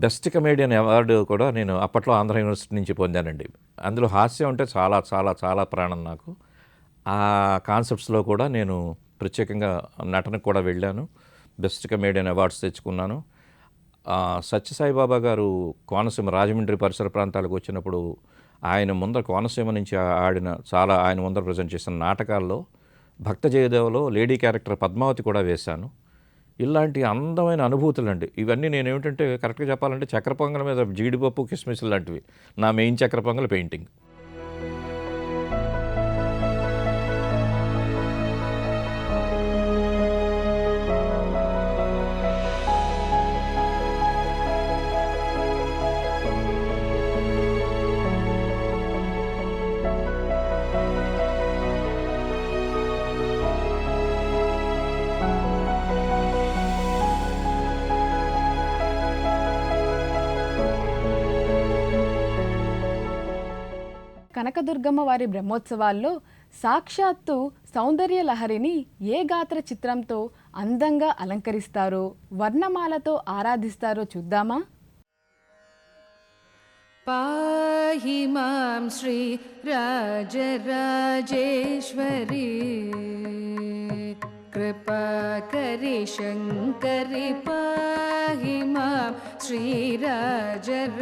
బెస్ట్ కమేడియన్ అవార్డు కూడా నేను అప్పట్లో ఆంధ్ర యూనివర్సిటీ నుంచి పొందానండి. అందులో హాస్యం అంటే చాలా చాలా చాలా ప్రాణం నాకు. ఆ కాన్సెప్ట్స్లో కూడా నేను ప్రత్యేకంగా నటనకు కూడా వెళ్ళాను, బెస్ట్ కమేడియన్ అవార్డ్స్ తెచ్చుకున్నాను. సత్యసాయిబాబా గారు కోనసీమ రాజమండ్రి పరిసర ప్రాంతాలకు వచ్చినప్పుడు ఆయన ముందర కోనసీమ నుంచి ఆడిన చాలా, ఆయన ముందర ప్రజెంట్ చేసిన నాటకాల్లో భక్త జయదేవలో లేడీ క్యారెక్టర్ పద్మావతి కూడా వేశాను. ఇలాంటి అందమైన అనుభూతులండి ఇవన్నీ. నేనేమిటంటే కరెక్ట్గా చెప్పాలంటే చక్కెర పొంగల్ మీద జీడిపప్పు కిస్మిస్ లాంటివి నా మెయిన్ చక్కెర పొంగల్ పెయింటింగ్. కనకదుర్గమ్మ వారి బ్రహ్మోత్సవాల్లో సాక్షాత్తు సౌందర్య లహరిని ఏ గాత్ర చిత్రంతో అందంగా అలంకరిస్తారో, వర్ణమాలతో ఆరాధిస్తారో చూద్దామా? पाहि मां श्री राजराजेश्वरी कृपाकरि शङ्करि पाहि मां श्री राजराजेश्वरी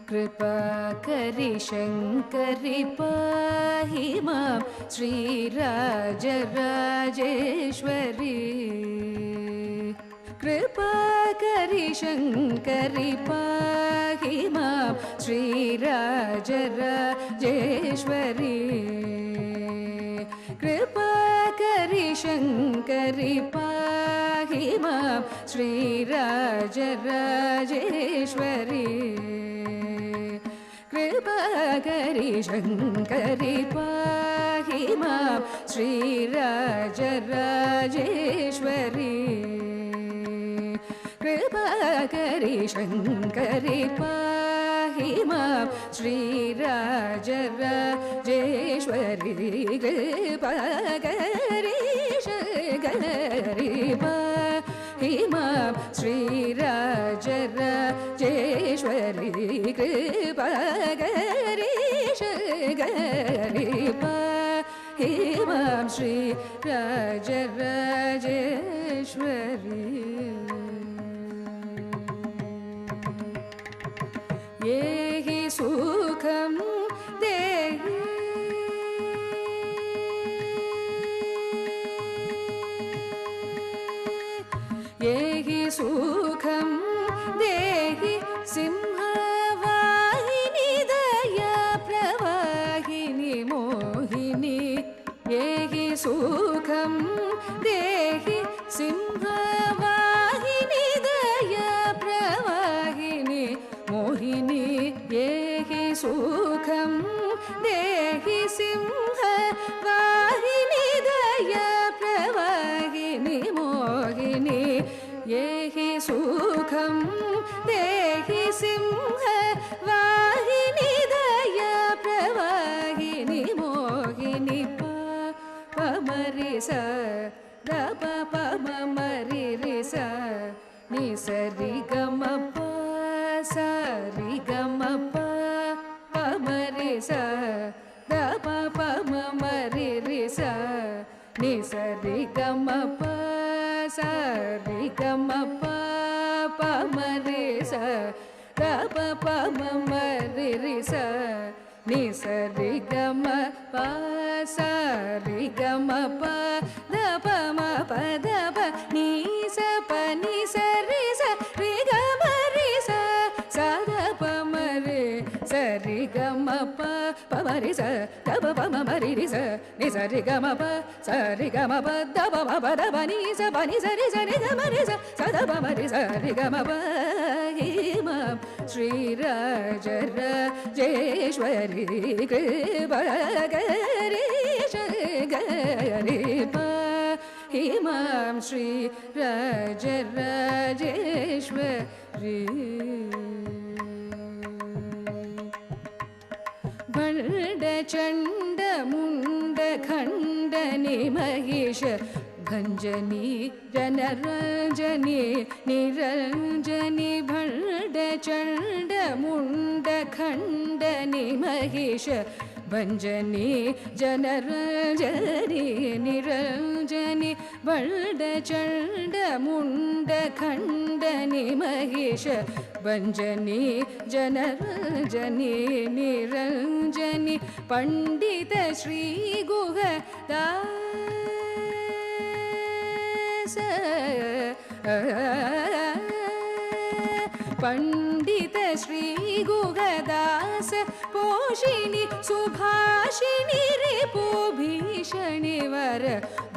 कृपाकरि शङ्करि पाहि मां श्री राजराजेश्वरी कृपाकरि शङ्करि पाहि मां श्री राजराजेश्वरी कृपाकरि शङ्करि पाहि मां श्री राजराजेश्वरी कृपाकरि शङ्करि पाहि मां श्री राजराजेश्वरी कृपाकरि शङ्करि पाहि मां श्री राजराजेश्वरी कृपाकरि शङ्करि पाहि मां श्री राजराजेश्वरी कृपाकरि शङ्करि पाहि मां श्री राजराजेश्वरी ये हि सुखं देहि ये हि सुखं देहि सिंहवाहिनी दया प्रवाहिनी मोहिनी ये हि सुखं देहि सिंहवाहिनी दया प्रवाहिनी मोहिनी ये हि सुखं देहि सिंहवाहिनी दया प्रवाहिनी मोहिनी ये हि सुखं देहि सिंहवाहिनी दया प्रवाहिनी मोहिनी पमरि स द प प म म रि रि स नि स रि ग म प स रि ग म प प म रि स द प प म म रि रि स नि स रि ग म प स रि ग म प प म रि स द प प म म रि रि स नि स रि ग म प स रि ग म प द प म प द प नि स प नि स रि स रि ग म रि स स द प म रि स रि ग म प प म रि स द प प म म रि रि स नि स रि ग म प स रि ग म प द प म प द प नि स प नि स रि स रि ग म रि स स द प म रि स रि ग म प हि मां श्री राजराजेश्वरी कृपाकरि शङ्करि पाहि मां श्री राजराजेश्वरी भण्ड चण्ड मुण्ड खण्डनि महिष भञ्जनी जनरञ्जनी निरञ्जनी भण्ड चण्ड मुण्ड खण्डनि महिष भञ्जनी जनरञ्जनी निरञ्जनी भण्ड चण्ड मुण्ड खण्डनि महिष भञ्जनी जनरञ्जनी निरञ्जनी पण्डित श्री गुह पंडित श्री गुगदास पोषिणी सुभाषिणी रिपु भीषणी वर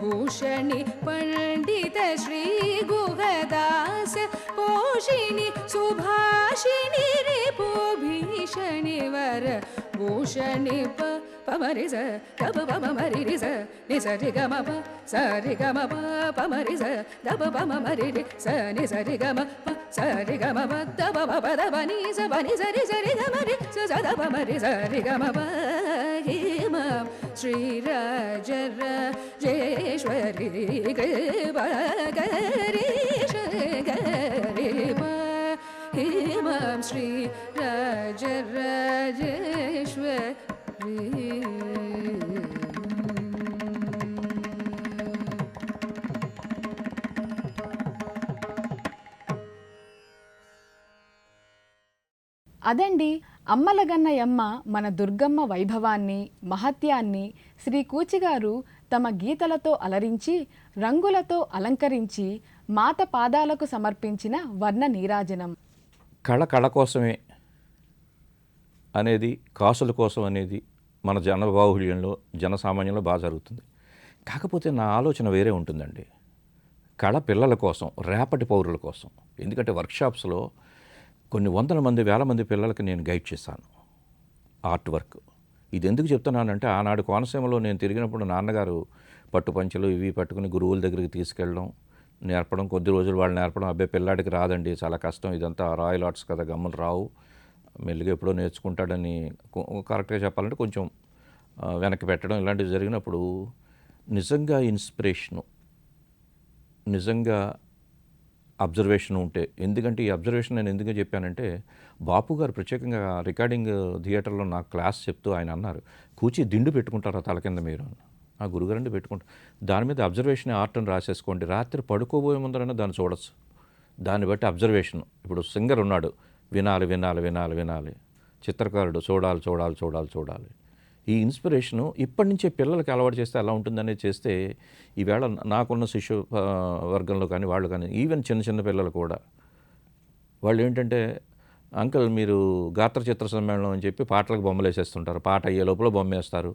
भूषणी पंडित श्री गुगदास पोषिणी सुभाषिणी रिपु भीषणी वर भूषणी पमरि स तब पम मरि रि स नि स रि ग म प स रि ग म प प मरि स तब पम मरि रि स नि स रि ग म प स रि ग म प तब प प द प नि स रि ग म रि स स द प म रि स रि ग म प हि म श्री राजेश्वरी कृपा करि श गरि म हि म श्री राजेश्वरी అదండి అమ్మలగన్నయమ్మ మన దుర్గమ్మ వైభవాన్ని మహత్యాన్ని శ్రీ కూచిగారు తమ గీతలతో అలరించి రంగులతో అలంకరించి మాత పాదాలకు సమర్పించిన వర్ణ నీరాజనం. కళ కళ కోసమే అనేది, కాసుల కోసం అనేది మన జనబాహుళ్యంలో జనసామాన్యంలో బాగా జరుగుతుంది. కాకపోతే నా ఆలోచన వేరే ఉంటుందండి. కళ పిల్లల కోసం, రేపటి పౌరుల కోసం. ఎందుకంటే వర్క్షాప్స్లో కొన్ని వందల మంది, వేల మంది పిల్లలకి నేను గైడ్ చేశాను ఆర్ట్ వర్క్. ఇది ఎందుకు చెప్తున్నానంటే, ఆనాడు కోనసీమలో నేను తిరిగినప్పుడు నాన్నగారు పట్టు పంచెలు ఇవి పట్టుకుని గురువుల దగ్గరికి తీసుకెళ్ళడం, నేర్పడం, కొద్ది రోజులు వాళ్ళు నేర్పడం. అబ్బాయి పిల్లాడికి రాదండి, చాలా కష్టం, ఇదంతా రాయల్ ఆర్ట్స్ కదా, గమ్ములు రావు, మెల్లిగా ఎప్పుడో నేర్చుకుంటాడని కరెక్ట్గా చెప్పాలంటే కొంచెం వెనక్కి పెట్టడం ఇలాంటివి జరిగినప్పుడు నిజంగా ఇన్స్పిరేషను, నిజంగా అబ్జర్వేషన్ ఉంటే. ఎందుకంటే ఈ అబ్జర్వేషన్ నేను ఎందుకు చెప్పానంటే, బాపు గారు ప్రత్యేకంగా రికార్డింగ్ థియేటర్లో నాకు క్లాస్ చెప్తూ ఆయన అన్నారు, కూచి దిండు పెట్టుకుంటారా తల కింద మీరు అని. ఆ గురుగారండి పెట్టుకుంటారు. దాని మీద అబ్జర్వేషన్ ఆర్ట్ అని రాసేసుకోండి, రాత్రి పడుకోబోయే ముందరైనా దాన్ని చూడొచ్చు. దాన్ని బట్టి అబ్జర్వేషన్. ఇప్పుడు సింగర్ ఉన్నాడు, వినాలి వినాలి వినాలి వినాలి, చిత్రకారుడు చూడాలి చూడాలి చూడాలి చూడాలి. ఈ ఇన్స్పిరేషను ఇప్పటి నుంచే పిల్లలకి అలవాటు చేస్తే ఎలా ఉంటుందనేది చేస్తే, ఈవేళ నాకున్న శిష్యు వర్గంలో కానీ వాళ్ళు కానీ, ఈవెన్ చిన్న చిన్న పిల్లలు కూడా, వాళ్ళు ఏంటంటే, అంకుల్ మీరు గాత్ర చిత్ర సమ్మేళనం అని చెప్పి పాటలకు బొమ్మలు వేసేస్తుంటారు. పాట అయ్యే లోపల బొమ్మ వేస్తారు,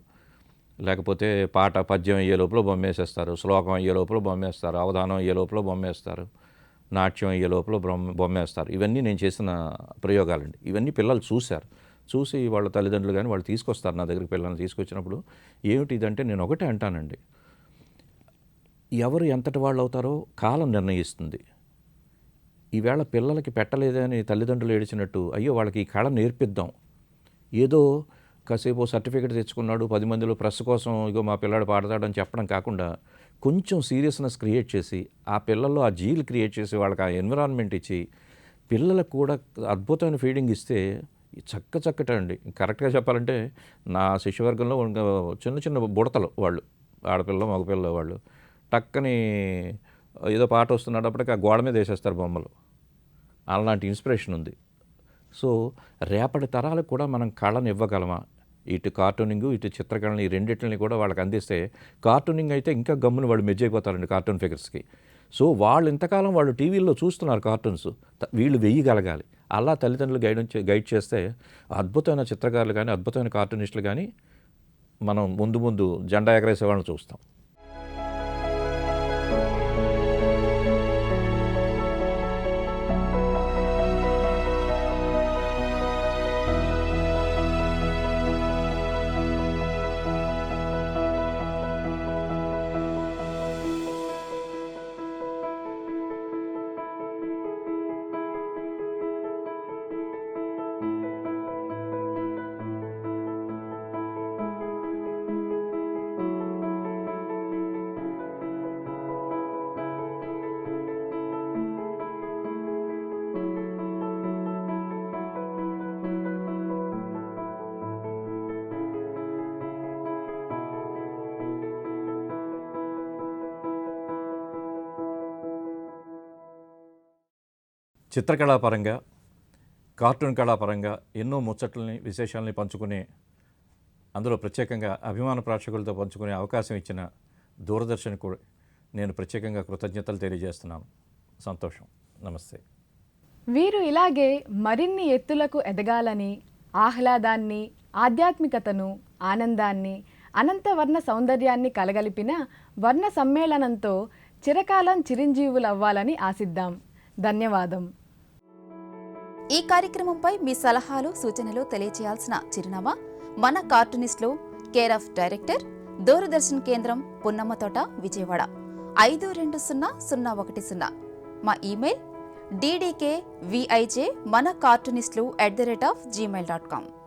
లేకపోతే పాట పద్యం అయ్యే లోపల బొమ్మ వేసేస్తారు, శ్లోకం అయ్యే లోపల బొమ్మ వేస్తారు, అవధానం అయ్యే లోపల బొమ్మ వేస్తారు, నాట్యం అయ్యే లోపల బొమ్మ వేస్తారు. ఇవన్నీ నేను చేసిన ప్రయోగాలండి. ఇవన్నీ పిల్లలు చూసి వాళ్ళ తల్లిదండ్రులు కానీ వాళ్ళు తీసుకొస్తారు నా దగ్గరికి. పిల్లల్ని తీసుకొచ్చినప్పుడు ఏమిటి ఇదంటే, నేను ఒకటే అంటానండి, ఎవరు ఎంతటి వాళ్ళు అవుతారో కాలం నిర్ణయిస్తుంది. ఈవేళ పిల్లలకి పెట్టలేదని తల్లిదండ్రులు ఏడిచినట్టు, అయ్యో వాళ్ళకి ఈ కళ నేర్పిద్దాం, ఏదో కాసేపు సర్టిఫికేట్ తెచ్చుకున్నాడు 10 మందిలో ప్రెస్ కోసం ఇగో మా పిల్లాడు పాడతాడని చెప్పడం కాకుండా, కొంచెం సీరియస్నెస్ క్రియేట్ చేసి, ఆ పిల్లల్లో ఆ జీలు క్రియేట్ చేసి, వాళ్ళకి ఆ ఎన్విరాన్మెంట్ ఇచ్చి, పిల్లలకు కూడా అద్భుతమైన ఫీడింగ్ ఇస్తే చక్కటండి. కరెక్ట్గా చెప్పాలంటే నా శిష్యవర్గంలో చిన్న చిన్న బుడతలు వాళ్ళు, ఆడపిల్ల మగపిల్ల వాళ్ళు, టక్కని ఏదో పాట వస్తున్నప్పటికీ ఆ గోడ మీద వేసేస్తారు బొమ్మలు. అలాంటి ఇన్స్పిరేషన్ ఉంది. సో రేపటి తరాలకు కూడా మనం కళను ఇవ్వగలమా? ఇటు కార్టూనింగ్, ఇటు చిత్రకళని, ఈ రెండింటిని కూడా వాళ్ళకి అందిస్తే, కార్టూనింగ్ అయితే ఇంకా గమ్మున వాళ్ళు మెజ్జైపోతారండి కార్టూన్ ఫిగర్స్కి. సో వాళ్ళు ఇంతకాలం వాళ్ళు టీవీల్లో చూస్తున్నారు కార్టూన్స్, వీళ్ళు వెయ్యగలగాలి. అలా తల్లిదండ్రులు గైడ్ చేస్తే అద్భుతమైన చిత్రకారులు కానీ, అద్భుతమైన కార్టూనిస్టులు కానీ మనం ముందు జెండా ఎగరేసే వాళ్ళని చూస్తాం. చిత్రకళాపరంగా, కార్టూన్ కళాపరంగా ఎన్నో ముచ్చట్లని, విశేషాలని పంచుకునే, అందులో ప్రత్యేకంగా అభిమాన ప్రేక్షకులతో పంచుకునే అవకాశం ఇచ్చిన దూరదర్శన్కు నేను ప్రత్యేకంగా కృతజ్ఞతలు తెలియజేస్తున్నాను. సంతోషం. నమస్తే. వీరు ఇలాగే మరిన్ని ఎత్తులకు ఎదగాలని, ఆహ్లాదాన్ని, ఆధ్యాత్మికతను, ఆనందాన్ని, అనంతవర్ణ సౌందర్యాన్ని కలగలిపిన వర్ణ సమ్మేళనంతో చిరకాలం చిరంజీవులవ్వాలని ఆశిద్దాం. ధన్యవాదం. ఈ కార్యక్రమంపై మీ సలహాలు, సూచనలు తెలియజేయాల్సిన చిరునామా మన కార్టూనిస్టులు, కేర్ ఆఫ్ డైరెక్టర్, దూరదర్శన్ కేంద్రం, పున్నమ్మతోట, విజయవాడ 520010. మా ఇమెయిల్ ddkvij mancartoonistlu@gmail.com.